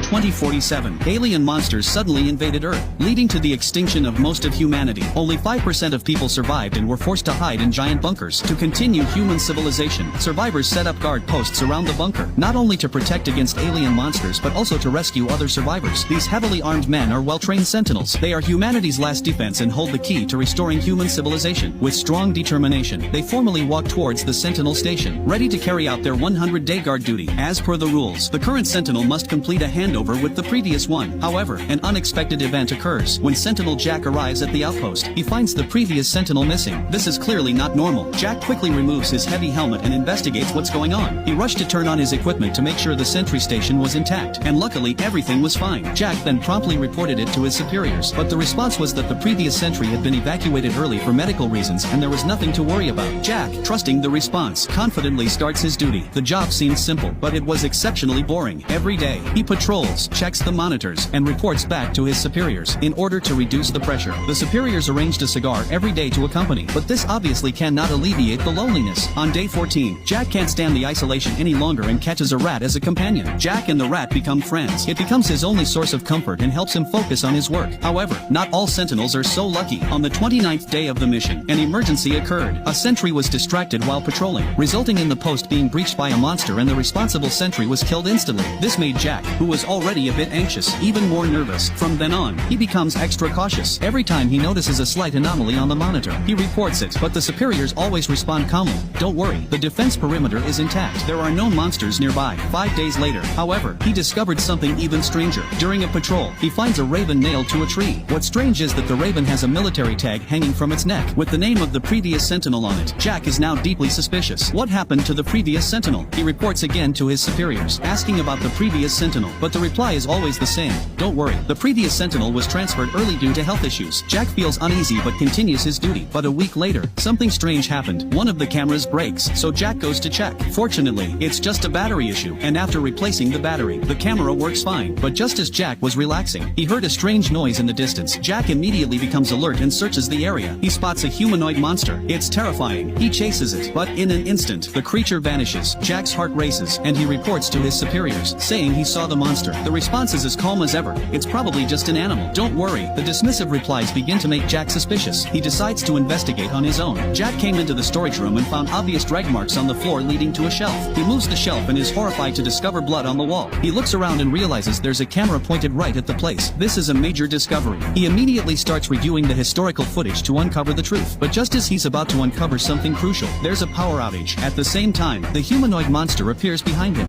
2047, alien monsters suddenly invaded Earth, leading to the extinction of most of humanity. Only 5% of people survived and were forced to hide in giant bunkers. To continue human civilization, survivors set up guard posts around the bunker, not only to protect against alien monsters but also to rescue other survivors. These heavily armed men are well-trained sentinels. They are humanity's last defense and hold the key to restoring human civilization. With strong determination, they formally walk towards the sentinel station, ready to carry out their 100-day guard duty. As per the rules, the current sentinel must complete a handover with the previous one. However, an unexpected event occurs. When Sentinel Jack arrives at the outpost, he finds the previous sentinel missing. This is clearly not normal. Jack quickly removes his heavy helmet and investigates what's going on. He rushed to turn on his equipment to make sure the sentry station was intact, and luckily everything was fine. Jack then promptly reported it to his superiors, but the response was that the previous sentry had been evacuated early for medical reasons and there was nothing to worry about. Jack, trusting the response, confidently starts his duty. The job seemed simple, but it was exceptionally boring. Every day, he patrols, checks the monitors, and reports back to his superiors. In order to reduce the pressure, the superiors arranged a cigar every day to accompany, but this obviously cannot alleviate the loneliness. On day 14, Jack can't stand the isolation any longer and catches a rat as a companion. Jack and the rat become friends. It becomes his only source of comfort and helps him focus on his work. However, not all sentinels are so lucky. On the 29th day of the mission, an emergency occurred. A sentry was distracted while patrolling, resulting in the post being breached by a monster, and the responsible sentry was killed instantly. This made Jack, who was already a bit anxious, even more nervous. From then on, he becomes extra cautious. Every time he notices a slight anomaly on the monitor, he reports it, but the superiors always respond calmly. Don't worry, the defense perimeter is intact. There are no monsters nearby. 5 days later, however, he discovered something even stranger. During a patrol, he finds a raven nailed to a tree. What's strange is that the raven has a military tag hanging from its neck, with the name of the previous sentinel on it. Jack is now deeply suspicious. What happened to the previous sentinel? He reports again to his superiors, asking about the previous sentinel, but the reply is always the same. Don't worry, the previous sentinel was transferred early due to health issues. Jack feels uneasy but continues his duty. But a week later, something strange happened. One of the cameras breaks, so Jack goes to check. Fortunately, it's just a battery issue, and after replacing the battery, the camera works fine. But just as Jack was relaxing, he heard a strange noise in the distance. Jack immediately becomes alert and searches the area. He spots a humanoid monster. It's terrifying. He chases it, but in an instant, the creature vanishes. Jack's heart races, and he reports to his superiors, saying he saw the monster. The response is as calm as ever. It's probably just an animal. Don't worry. The dismissive replies begin to make Jack suspicious. He decides to investigate on his own. Jack came into the storage room and found obvious drag marks on the floor leading to a shelf. He moves the shelf and is horrified to discover blood on the wall. He looks around and realizes there's a camera pointed right at the place. This is a major discovery. He immediately starts reviewing the historical footage to uncover the truth. But just as he's about to uncover something crucial, there's a power outage. At the same time, the humanoid monster appears behind him.